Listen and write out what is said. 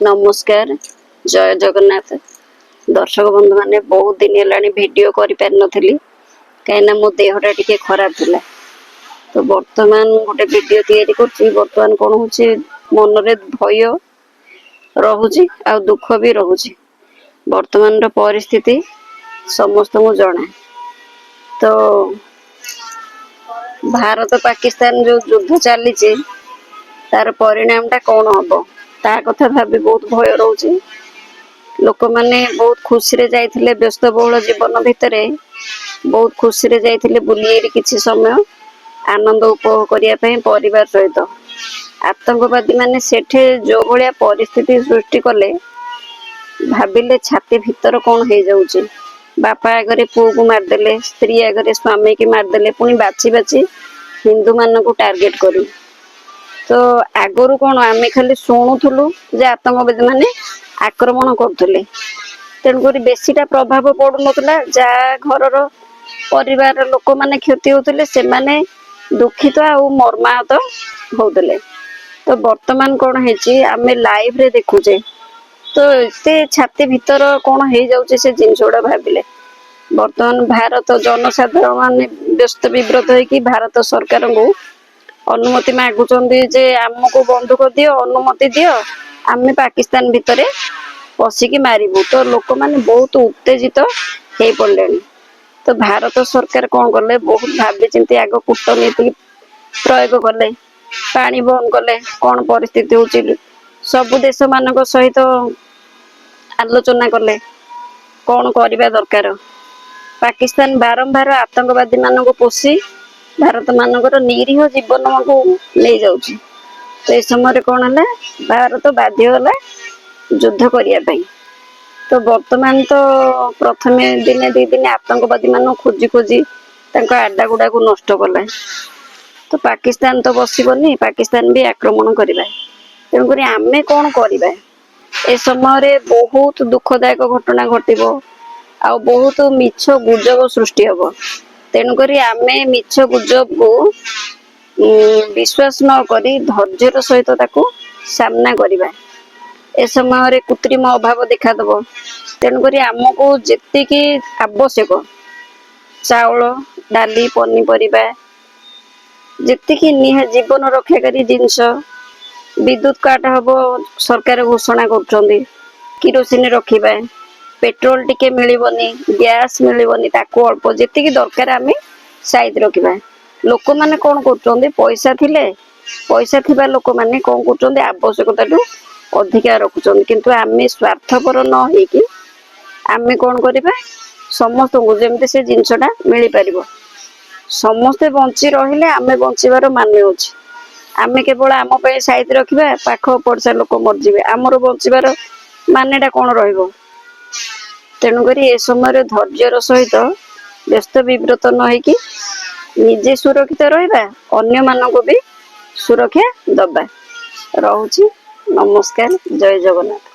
नमस्कार जय जगन्नाथ दर्शक बंधु माने बहुत दिन हेलानी वीडियो करि पार नथिली कहिना मो देहटा टिके खराब थिला तो वर्तमान गोटे वीडियो तैयारी करछि। वर्तमान कोन होछि मन रे भय रहुछि आ दुख भी रहुछि। वर्तमान रो परिस्थिति समस्त मु जणा तो भारत पाकिस्तान जो युद्ध चली तार परिणामटा कौन हम ता कथा भाभी बहुत भय रोचे। लोक माने बहुत खुशी रे जाइथिले व्यस्तबहुल जीवन भितर बहुत खुशी रे जाइथिले बुली किछि समय आनंद उपभोग करिया पई परिवार सहित आतंकवादी माने सेठे जो भलिया परिस्थिति सृष्टि कले भाबिले छाती भीतर कौन हो जाउची। बापा आगरे पुओ को मारदेले, स्त्री आगरे स्वामी की मारदेले, पुणी बाची बाची हिंदू मान को टार्गेट करी। तो आगरू कौन आमे खाली शुणुलु जे आतंकवादी माने आक्रमण करथुले तेणुक बेसीटा प्रभाव पड़ू ना जा घर परिवार लोक माने क्षति होते से माने दुखित आ मर्माहत होते। तो वर्तमान कौन है आमे लाइव रे देखुचे तो एते छाती भीतर कौन हो जाउचे से जिनस गुड़ा भाविले वर्तमान भारत जनसाधारण माने व्यस्त विव्रत होगी भारत सरकार को अनुमति मागुचंदी जे आमको बंदूक दियो अनुमति दियो आमे पाकिस्तान भितरे पशिकी मारिबू। तो लोक माने बहुत उत्तेजित हो पड़े। तो भारत सरकार कौन कले बहुत भावी चिंती आग कूटनीति प्रयोग कले पानी बंद कले कौन परिस्थिति होची सबु देश मानक सहित आलोचना कले कौन करबा दरकार। पाकिस्तान बारंबार आतंकवादी मान को पोषी भारत मानकर निरीह जीवन को ले जाउची। तो ए समय कौन है भारत बाध्य होला युद्ध करने। तो वर्तमान तो प्रथमे दिने दी दिन आतंकवादी मान खोजी खोजी आडा गुड़ा को नष्ट कला। तो पाकिस्तान तो बसबनी पाकिस्तान भी आक्रमण करवा तेणुक आमे कौन करवा। ए समय बहुत दुखदायक घटना घटो आ बहुत मिछ गुजब सृष्टि हम तेणुक आमे मिछ गुजब को विश्वास न करी धैर्यर सहित ताकू सामना करवा। ए समय कृत्रिम अभाव देखादब तेणुक आमको जेतिकी आवश्यक चाउल डाली पनीपरिया जेतिकी जीवन रक्षाकारी जिनस विद्युत काट हम सरकार घोषणा कर किरोसिन रखा पेट्रोल टिके मिलबनी गैस मिलबनी ताकू अल्प जी दरकार आम साइज रखा। लोक मैंने कौन कर पैसा थिले पैसा थिबा लोक मैंने कौन कर आवश्यकता अधिका रखुचंद किंतु आम स्वार्थपर न होइकी आम कौन करवा समस्त को जमते से जिनसटा मिल पार समस्ते बंची रहिले आम बंचार मान अच्छे। आम केवल आम साइज रखा पाख पड़सा लोक मरजिबे आमर बंचार मानेटा कौन रहिबो। तेणुक ए समय धैर्यर सहित व्यस्त विव्रत न होइकी निजे सुरक्षित रहिबा अन्य मानक भी सुरक्षा दबा। रहुची नमस्कार जय जगन्नाथ।